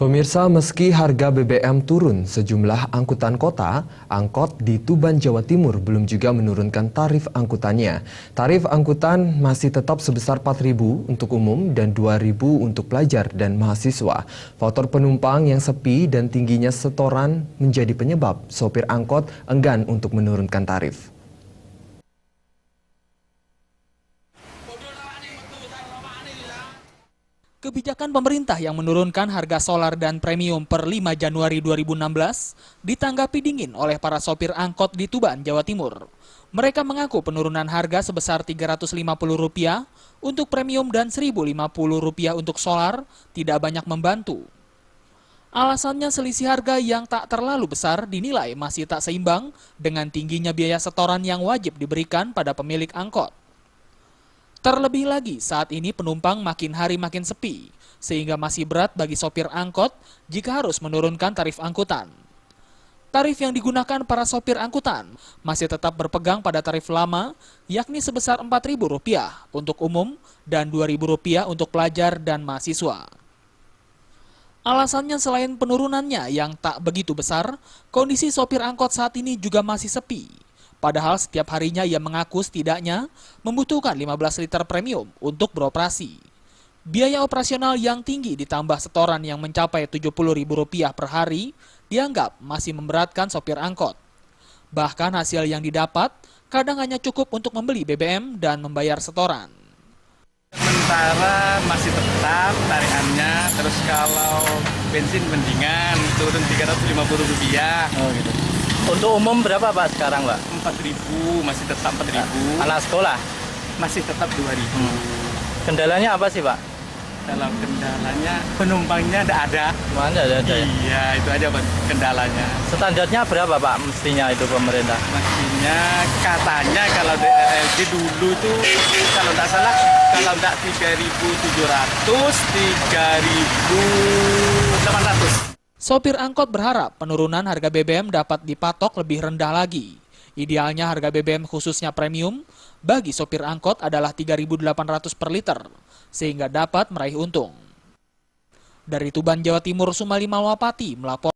Pemirsa, meski harga BBM turun, sejumlah angkutan kota, angkot di Tuban, Jawa Timur belum juga menurunkan tarif angkutannya. Tarif angkutan masih tetap sebesar Rp4.000 untuk umum dan Rp2.000 untuk pelajar dan mahasiswa. Faktor penumpang yang sepi dan tingginya setoran menjadi penyebab sopir angkot enggan untuk menurunkan tarif. Kebijakan pemerintah yang menurunkan harga solar dan premium per 5 Januari 2016 ditanggapi dingin oleh para sopir angkot di Tuban, Jawa Timur. Mereka mengaku penurunan harga sebesar Rp350 untuk premium dan Rp1.050 untuk solar tidak banyak membantu. Alasannya selisih harga yang tak terlalu besar dinilai masih tak seimbang dengan tingginya biaya setoran yang wajib diberikan pada pemilik angkot. Terlebih lagi, saat ini penumpang makin hari makin sepi, sehingga masih berat bagi sopir angkot jika harus menurunkan tarif angkutan. Tarif yang digunakan para sopir angkutan masih tetap berpegang pada tarif lama, yakni sebesar Rp4.000 untuk umum dan Rp2.000 untuk pelajar dan mahasiswa. Alasannya selain penurunannya yang tak begitu besar, kondisi sopir angkot saat ini juga masih sepi. Padahal setiap harinya ia mengaku setidaknya membutuhkan 15 liter premium untuk beroperasi. Biaya operasional yang tinggi ditambah setoran yang mencapai Rp70.000 per hari dianggap masih memberatkan sopir angkot. Bahkan hasil yang didapat kadang hanya cukup untuk membeli BBM dan membayar setoran. Sementara masih tetap tarikannya, terus kalau bensin mendingan turun Rp350. Oh gitu. Untuk umum berapa Pak sekarang Pak? Rp4.000, masih tetap Rp4.000. Anak sekolah? Masih tetap Rp2.000. Kendalanya apa sih Pak? Kalau kendalanya penumpangnya tidak ada. Mana ada ya? Iya, itu aja kendalanya. Standarnya berapa Pak mestinya itu pemerintah? Mestinya katanya kalau DRLG dulu tuh kalau tidak salah, kalau tidak 3.700, 3.800. Sopir angkot berharap penurunan harga BBM dapat dipatok lebih rendah lagi. Idealnya harga BBM khususnya premium bagi sopir angkot adalah Rp3.800 per liter, sehingga dapat meraih untung. Dari Tuban, Jawa Timur, Sumali Malwapati melapor.